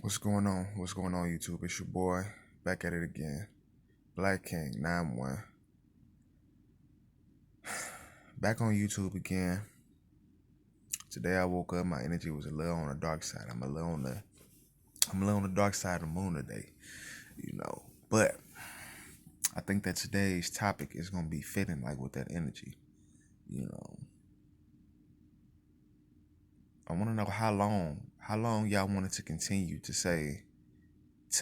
What's going on? What's going on, YouTube? It's your boy, back at it again. Black King 91. Back on YouTube again. Today I woke up, my energy was a little on the dark side. I'm a little on the dark side of the moon today, But I think that today's topic is gonna be fitting like with that energy. I wanna know how long y'all wanted to continue to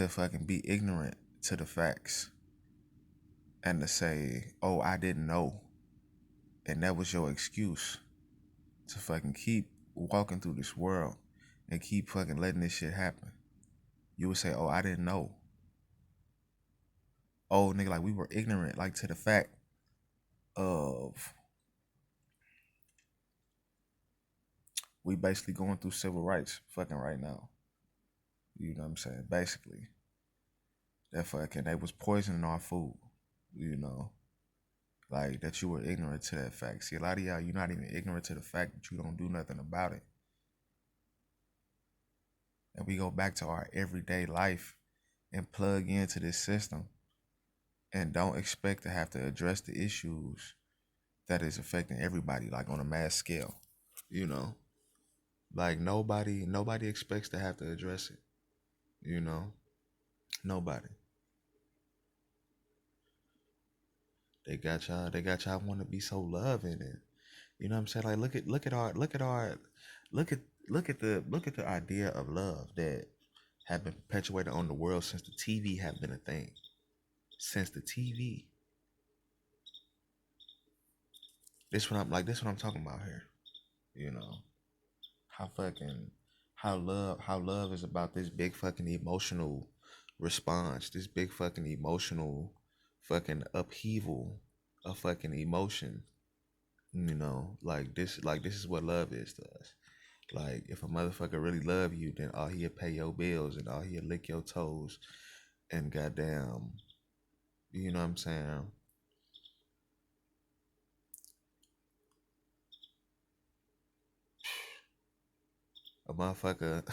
fucking be ignorant to the facts and to say, oh, I didn't know. And that was your excuse to fucking keep walking through this world and keep fucking letting this shit happen. You would say, oh, I didn't know. Oh, nigga, like we were ignorant, like to the fact of we basically going through civil rights fucking right now. You know what I'm saying? Basically. That fucking, they was poisoning our food, Like that you were ignorant to that fact. See, a lot of y'all, you're not even ignorant to the fact that you don't do nothing about it. And we go back to our everyday life and plug into this system and don't expect to have to address the issues that is affecting everybody, like on a mass scale, Like nobody expects to have to address it, Nobody. They got y'all want to be so loving and you know what I'm saying? Like look at the idea of love that have been perpetuated on the world since the TV have been a thing. Since the TV. This what I'm talking about here. You know. How fucking how love is about this big fucking emotional response, this big fucking emotional fucking upheaval of fucking emotion. Like this is what love is to us. Like if a motherfucker really love you, then all he'll pay your bills and all he'll lick your toes and goddamn, you know what I'm saying? A motherfucker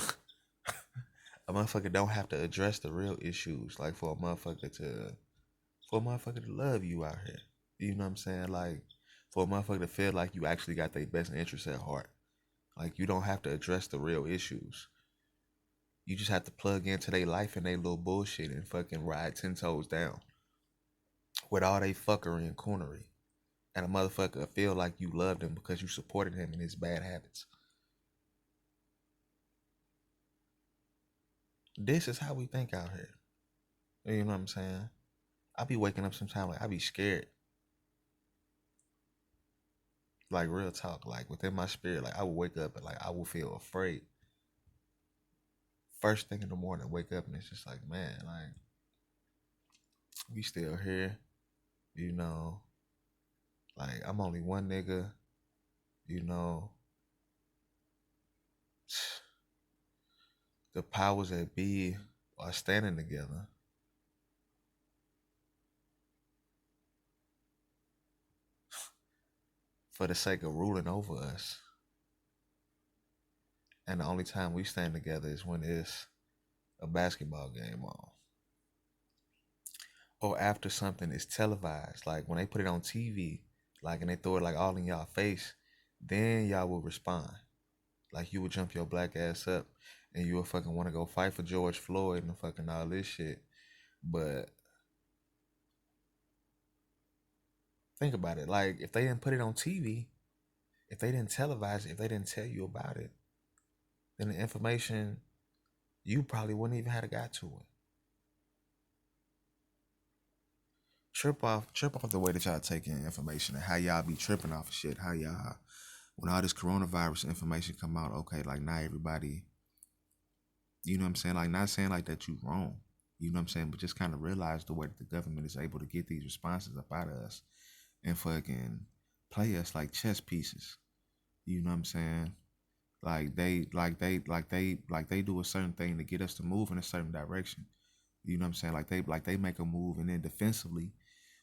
a motherfucker don't have to address the real issues like for a motherfucker to love you out here. You know what I'm saying? Like for a motherfucker to feel like you actually got their best interests at heart. Like you don't have to address the real issues. You just have to plug into their life and their little bullshit and fucking ride 10 toes down with all they fuckery and coonery. And a motherfucker feel like you loved him because you supported him in his bad habits. This is how we think out here. You know what I'm saying? I be waking up sometimes like I be scared. Like real talk. Like within my spirit, like I will wake up and like I will feel afraid. First thing in the morning, wake up and it's just like, man, like we still here, you know. Like I'm only one nigga, you know. The powers that be are standing together. For the sake of ruling over us. And the only time we stand together is when it's a basketball game on. Or after something is televised. Like when they put it on TV, like and they throw it like all in y'all face, then y'all will respond. Like you would jump your black ass up and you would fucking want to go fight for George Floyd and fucking all this shit. But think about it. Like if they didn't put it on TV, if they didn't televise it, if they didn't tell you about it, then the information you probably wouldn't even have got to it. Trip off the way that y'all taking information and how y'all be tripping off of shit. How y'all, when all this coronavirus information come out, okay, like not everybody, you know what I'm saying? Like not saying like that you wrong, you know what I'm saying? But just kind of realize the way that the government is able to get these responses up out of us and fucking play us like chess pieces. You know what I'm saying? Like they do a certain thing to get us to move in a certain direction. You know what I'm saying? Like they make a move and then defensively,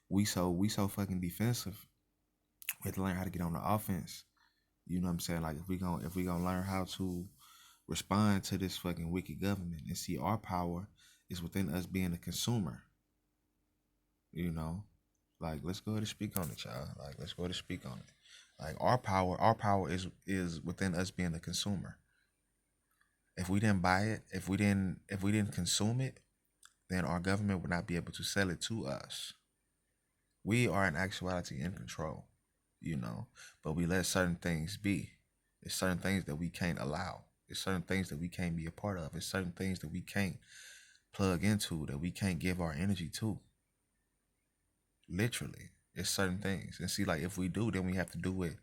we so fucking defensive. We have to learn how to get on the offense. You know what I'm saying? Like if we gonna learn how to respond to this fucking wicked government and see our power is within us being a consumer. You know, like let's go ahead and speak on it, y'all. Like let's go ahead and speak on it. Like our power is within us being a consumer. If we didn't buy it, if we didn't consume it, then our government would not be able to sell it to us. We are in actuality in control, you know, but we let certain things be. It's certain things that we can't allow. It's certain things that we can't be a part of. It's certain things that we can't plug into, that we can't give our energy to. Literally, it's certain things. And see, like if we do, then we have to do it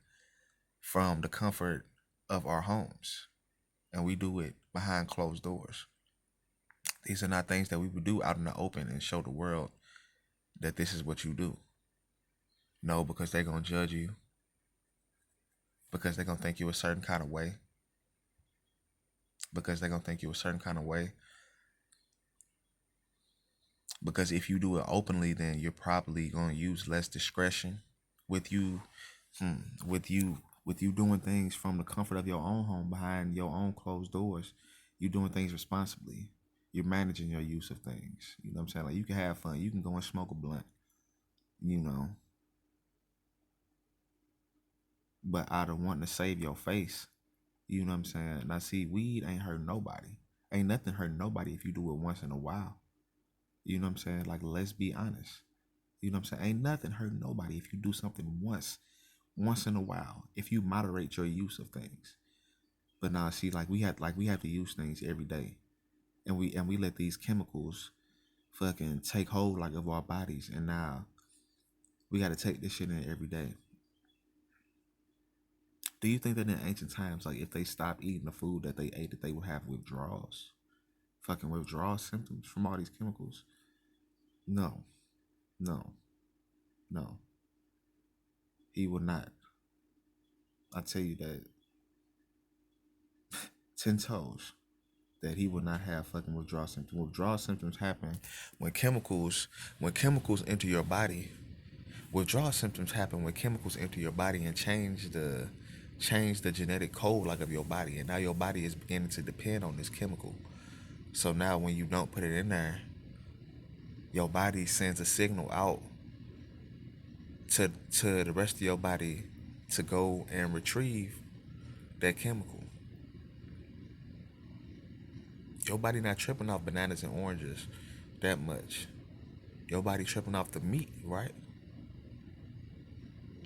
from the comfort of our homes, and we do it behind closed doors. These are not things that we would do out in the open and show the world that this is what you do. No, because they're gonna judge you, because they're gonna think you a certain kind of way, because they're gonna think you a certain kind of way. Because if you do it openly, then you're probably gonna use less discretion with you, with you doing things from the comfort of your own home behind your own closed doors. You're doing things responsibly. You're managing your use of things. You know what I'm saying? Like you can have fun. You can go and smoke a blunt, you know. But out of wanting to save your face, you know what I'm saying? Now see, weed ain't hurt nobody. Ain't nothing hurt nobody if you do it once in a while. You know what I'm saying? Like let's be honest. You know what I'm saying? Ain't nothing hurt nobody if you do something once in a while. If you moderate your use of things. But now see, we have to use things every day. And we let these chemicals fucking take hold like of our bodies, and now we gotta take this shit in every day. Do you think that in ancient times, like if they stopped eating the food that they ate, that they would have withdrawals? Fucking withdrawal symptoms from all these chemicals? No, no, no. He would not. I tell you that 10 toes that he would not have fucking withdrawal symptoms. Withdrawal symptoms happen when chemicals enter your body. Withdrawal symptoms happen when chemicals enter your body and change the genetic code like of your body, and now your body is beginning to depend on this chemical. So now when you don't put it in there, your body sends a signal out to the rest of your body to go and retrieve that chemical. Your body not tripping off bananas and oranges that much. Your body tripping off the meat, right?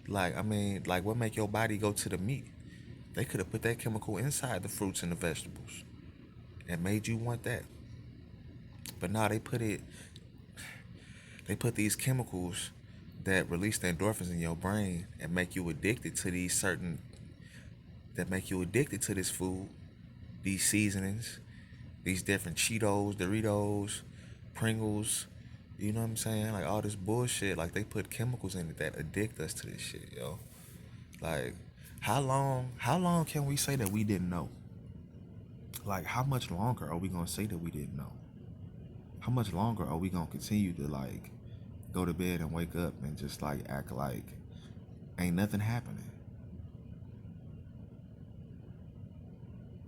Like, I mean, like what make your body go to the meat? They could have put that chemical inside the fruits and the vegetables and made you want that. But now they put these chemicals that release the endorphins in your brain and make you addicted to these certain that make you addicted to this food, these seasonings, these different Cheetos, Doritos, Pringles, you know what I'm saying? Like all this bullshit, like they put chemicals in it that addict us to this shit, yo. Like, how long can we say that we didn't know? Like, how much longer are we gonna say that we didn't know? How much longer are we gonna continue to like go to bed and wake up and just like act like ain't nothing happening?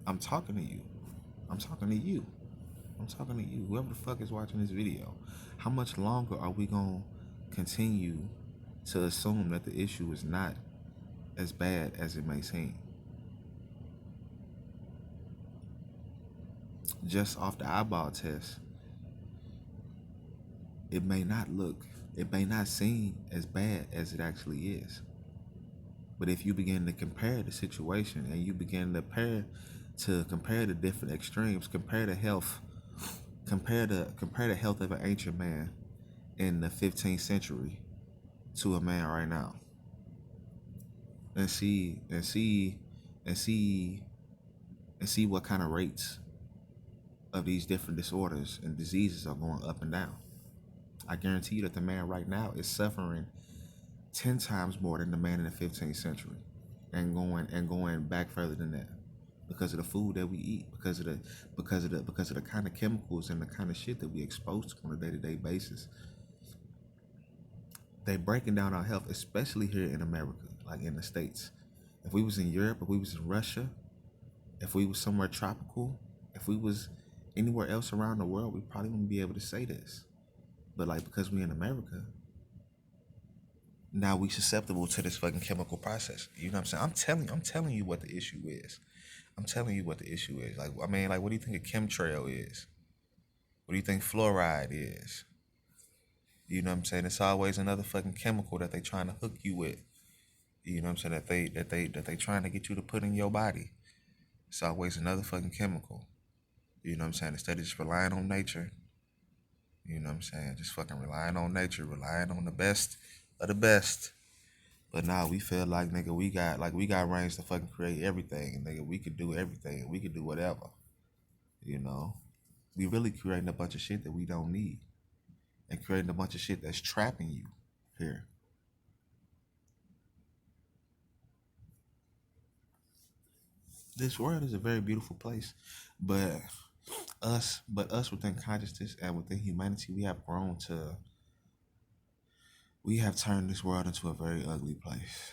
I'm talking to you. I'm talking to you. I'm talking to you. Whoever the fuck is watching this video. How much longer are we gonna continue to assume that the issue is not as bad as it may seem? Just off the eyeball test, it may not seem as bad as it actually is. But if you begin to compare the situation and you begin to compare the different extremes, compare the health of an ancient man in the 15th century to a man right now, and see what kind of rates of these different disorders and diseases are going up and down. I guarantee you that the man right now is suffering 10 times more than the man in the 15th century, and going back further than that, because of the food that we eat, because of the kind of chemicals and the kind of shit that we expose to on a day-to-day basis. They breaking down our health, especially here in America, like in the States. If we was in Europe, if we was in Russia, If we was somewhere tropical, if we was anywhere else around the world, we probably wouldn't be able to say this. But like because we in America, now we susceptible to this fucking chemical process. You know what I'm saying? I'm telling you what the issue is. I'm telling you what the issue is. Like I mean, like what do you think a chemtrail is? What do you think fluoride is? You know what I'm saying? It's always another fucking chemical that they trying to hook you with. You know what I'm saying? That they trying to get you to put in your body. It's always another fucking chemical. You know what I'm saying? Instead of just relying on nature, you know what I'm saying? Just fucking relying on nature, relying on the best of the best. But now we feel like nigga, we got range to fucking create everything, and nigga, we could do everything, and we could do whatever. You know, we really creating a bunch of shit that we don't need, and creating a bunch of shit that's trapping you here. This world is a very beautiful place, but us within consciousness and within humanity, we have turned this world into a very ugly place.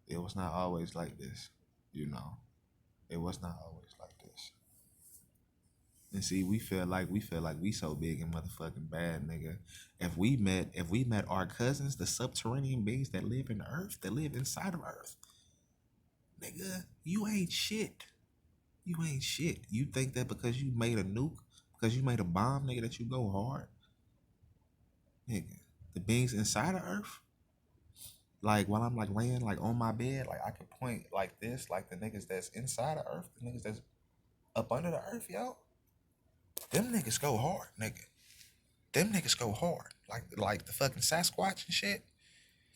It was not always like this, you know. It was not always like this. And see, we feel like we so big and motherfucking bad, nigga. If we met our cousins, the subterranean beings that live in the earth, that live inside of earth, nigga, you ain't shit. You ain't shit. You think that because you made a nuke, because you made a bomb, nigga, that you go hard, nigga. The beings inside of earth, like while I'm like laying like on my bed, like I could point like this, like the niggas that's inside of earth, the niggas that's up under the earth, yo. Them niggas go hard, nigga. Them niggas go hard. Like the fucking Sasquatch and shit.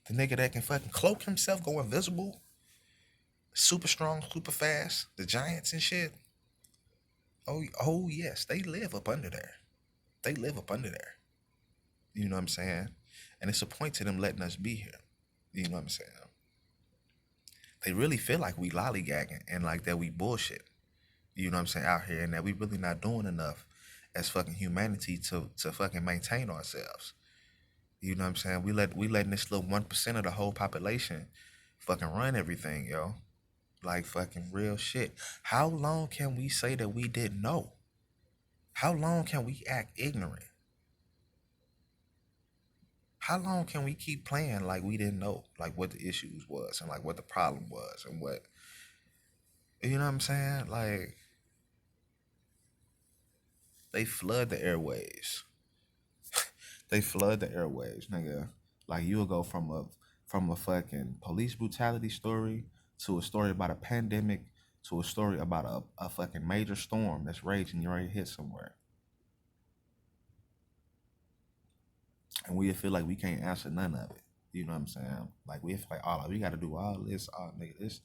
The nigga that can fucking cloak himself, go invisible, super strong, super fast. The giants and shit. Oh yes, they live up under there. They live up under there. You know what I'm saying? And it's a point to them letting us be here. You know what I'm saying? They really feel like we lollygagging and like that we bullshit. You know what I'm saying, out here, and that we really not doing enough as fucking humanity to fucking maintain ourselves. You know what I'm saying? We letting this little 1% of the whole population fucking run everything, yo. Like fucking real shit. How long can we say that we didn't know? How long can we act ignorant? How long can we keep playing like we didn't know like what the issues was and like what the problem was and what, you know what I'm saying? Like they flood the airwaves. They flood the airwaves, nigga. Like you'll go from a fucking police brutality story to a story about a pandemic to a story about a fucking major storm that's raging, you already hit somewhere. And we feel like we can't answer none of it. You know what I'm saying? Like we feel like all we gotta do all this, all nigga, this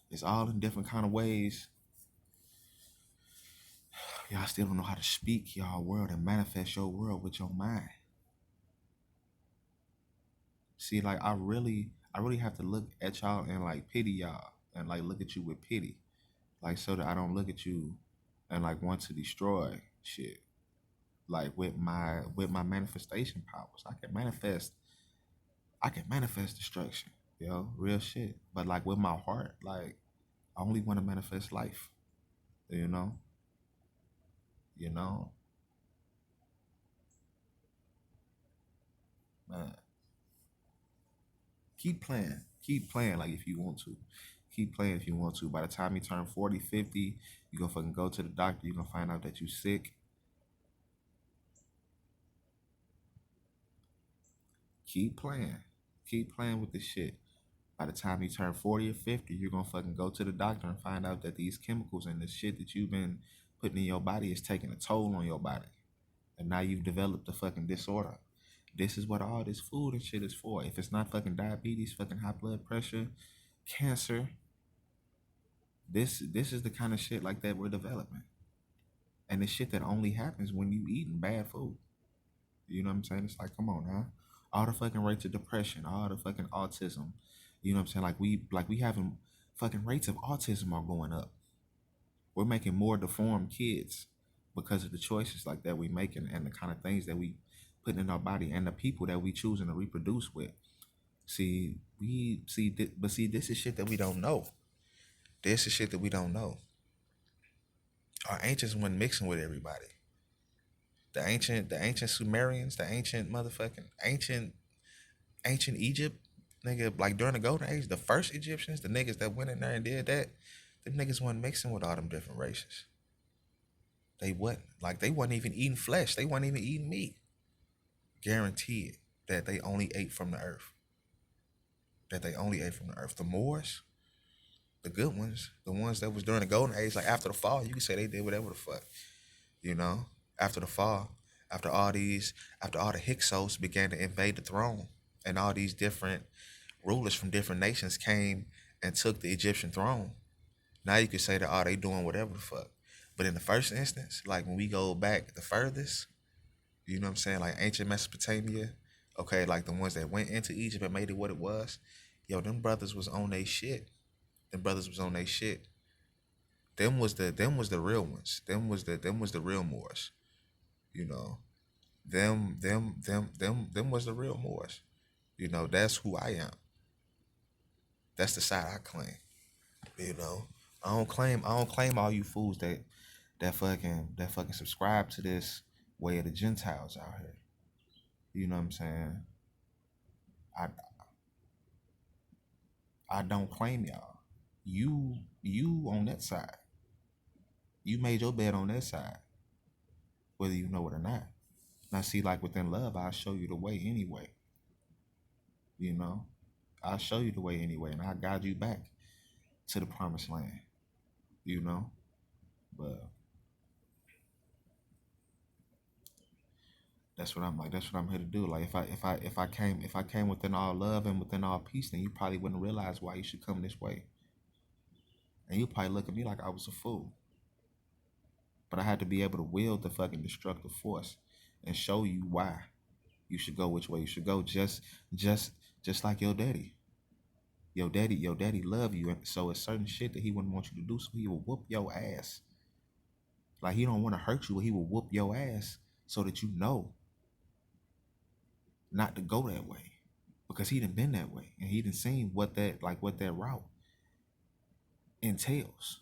it's all in different kind of ways. Y'all still don't know how to speak y'all world and manifest your world with your mind. See, like I really have to look at y'all and like pity y'all and like look at you with pity, like so that I don't look at you and like want to destroy shit. Like with my manifestation powers, I can manifest destruction, yo, real shit. But like with my heart, like I only want to manifest life, you know, you know, man. Keep playing like if you want to. Keep playing if you want to. By the time you turn 40, 50, you gonna fucking go to the doctor, you gonna find out that you sick. Keep playing. Keep playing with this shit. By the time you turn 40 or 50, you're gonna fucking go to the doctor and find out that these chemicals and this shit that you've been putting in your body is taking a toll on your body. And now you've developed a fucking disorder. This is what all this food and shit is for. If it's not fucking diabetes, fucking high blood pressure, cancer, this is the kind of shit like that we're developing. And it's shit that only happens when you eating bad food. You know what I'm saying? It's like, come on now. All the fucking rates of depression, all the fucking autism. You know what I'm saying? Like we having fucking rates of autism are going up. We're making more deformed kids because of the choices like that we making and the kind of things that we putting in our body and the people that we choosing to reproduce with. See, but see, this is shit that we don't know. This is shit that we don't know. Our ancients weren't mixing with everybody. The ancient Sumerians, the ancient motherfucking ancient Egypt, nigga, like during the golden age, the first Egyptians, the niggas that went in there and did that, them niggas wasn't mixing with all them different races. They wasn't. Like they wasn't even eating flesh. They wasn't even eating meat. Guaranteed that they only ate from the earth. That they only ate from the earth. The Moors, the good ones, the ones that was during the golden age, like after the fall, you could say they did whatever the fuck. You know? After the fall, after all the Hyksos began to invade the throne, and all these different rulers from different nations came and took the Egyptian throne. Now you could say that they doing whatever the fuck. But in the first instance, like when we go back the furthest, you know what I'm saying, like ancient Mesopotamia, okay, like the ones that went into Egypt and made it what it was, yo, them brothers was on their shit. Them brothers was on their shit. Them was the real ones. Them was the real Moors. You know, them was the real Moors. You know, that's who I am. That's the side I claim. You know, I don't claim all you fools that fucking subscribe to this way of the Gentiles out here. You know what I'm saying? I I don't claim y'all. You on that side. You made your bed on that side, whether you know it or not. Now see, like within love, I'll show you the way anyway. You know? I'll show you the way anyway, and I'll guide you back to the promised land. You know? But that's what I'm like. That's what I'm here to do. Like if I came within all love and within all peace, then you probably wouldn't realize why you should come this way. And you probably look at me like I was a fool. But I had to be able to wield the fucking destructive force and show you why you should go which way you should go. Just just like your daddy. Your daddy love you, and so it's certain shit that he wouldn't want you to do, so he will whoop your ass. Like he don't want to hurt you, but he will whoop your ass so that you know not to go that way. Because he done been that way. And he done seen what that route entails.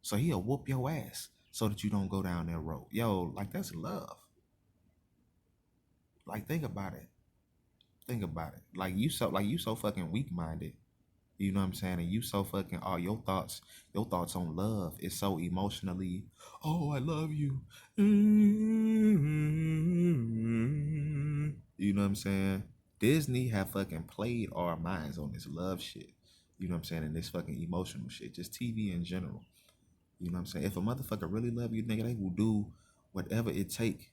So he'll whoop your ass so that you don't go down that road. Yo, like that's love. Like think about it. Think about it. Like you so fucking weak minded. You know what I'm saying? And you so fucking all your thoughts on love is so emotionally, oh, I love you. You know what I'm saying? Disney have fucking played our minds on this love shit. You know what I'm saying? And this fucking emotional shit. Just TV in general. You know what I'm saying? If a motherfucker really love you, nigga, they will do whatever it take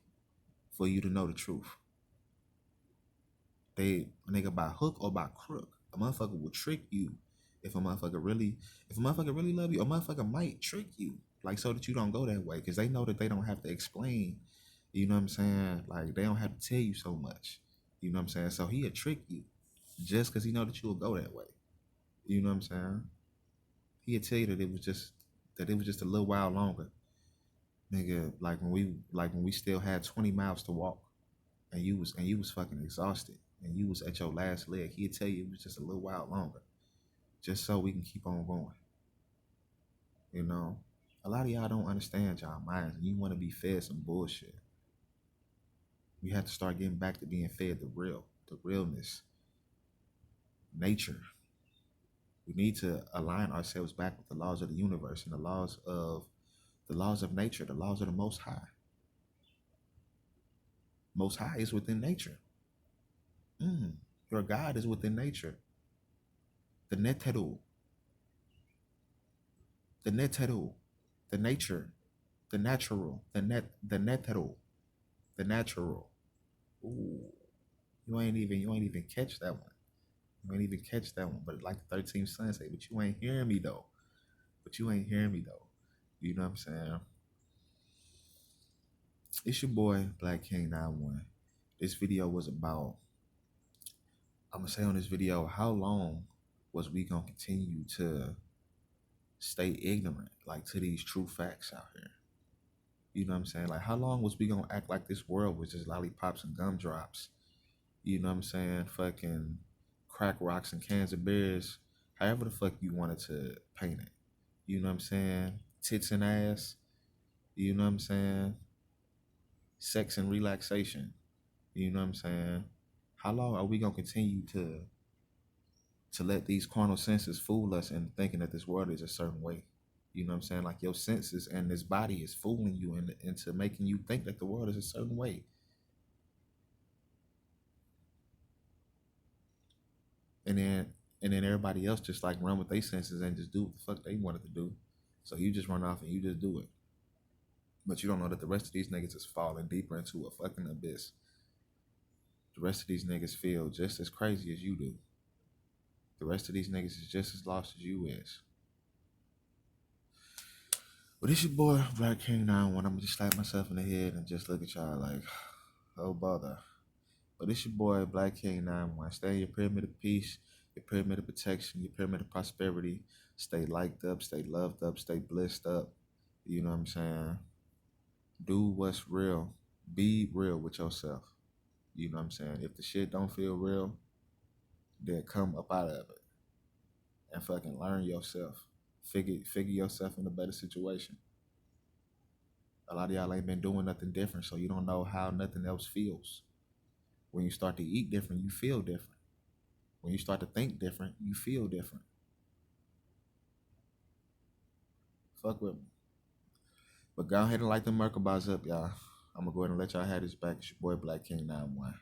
for you to know the truth. They nigga by hook or by crook. A motherfucker will trick you. If a motherfucker really love you, a motherfucker might trick you. Like so that you don't go that way. Cause they know that they don't have to explain. You know what I'm saying? Like they don't have to tell you so much. You know what I'm saying? So he'll trick you just because he know that you'll go that way. You know what I'm saying? He'll tell you that it was just a little while longer. Nigga, like when we still had 20 miles to walk and you was fucking exhausted and you was at your last leg, he'd tell you it was just a little while longer. Just so we can keep on going. You know? A lot of y'all don't understand y'all minds and you want to be fed some bullshit. We have to start getting back to being fed the realness, nature. We need to align ourselves back with the laws of the universe and the laws of nature, the laws of the most high. Most high is within nature. Your God is within nature. The neteru, the neteru, the nature, the natural, the neteru, the natural. Ooh, you ain't even catch that one. You ain't even catch that one. But like the 13th son say, but you ain't hearing me though. But you ain't hearing me though. You know what I'm saying? It's your boy Black King 91. This video was about, I'm gonna say on this video, how long was we gonna continue to stay ignorant, like to these true facts out here? You know what I'm saying? Like how long was we gonna act like this world was just lollipops and gumdrops? You know what I'm saying? Fucking crack rocks and cans of beers however the fuck you wanted to paint it. You know what I'm saying? Tits and ass. You know what I'm saying? Sex and relaxation. You know what I'm saying? How long are we gonna continue to let these carnal senses fool us into thinking that this world is a certain way? You know what I'm saying? Like your senses and this body is fooling you into making you think that the world is a certain way. And then everybody else just like run with their senses and just do what the fuck they wanted to do. So you just run off and you just do it. But you don't know that the rest of these niggas is falling deeper into a fucking abyss. The rest of these niggas feel just as crazy as you do. The rest of these niggas is just as lost as you is. But it's your boy, Black King 91. I'm gonna just slap myself in the head and just look at y'all like, oh bother. But it's your boy, Black King 91. Stay in your pyramid of peace, your pyramid of protection, your pyramid of prosperity. Stay liked up, stay loved up, stay blissed up. You know what I'm saying? Do what's real. Be real with yourself. You know what I'm saying? If the shit don't feel real, then come up out of it and fucking learn yourself. Figure yourself in a better situation. A lot of y'all ain't been doing nothing different, so you don't know how nothing else feels. When you start to eat different, you feel different. When you start to think different, you feel different. Fuck with me. But go ahead and light the Merkaba's up, y'all. I'm gonna go ahead and let y'all have this back. It's your boy Black King 91.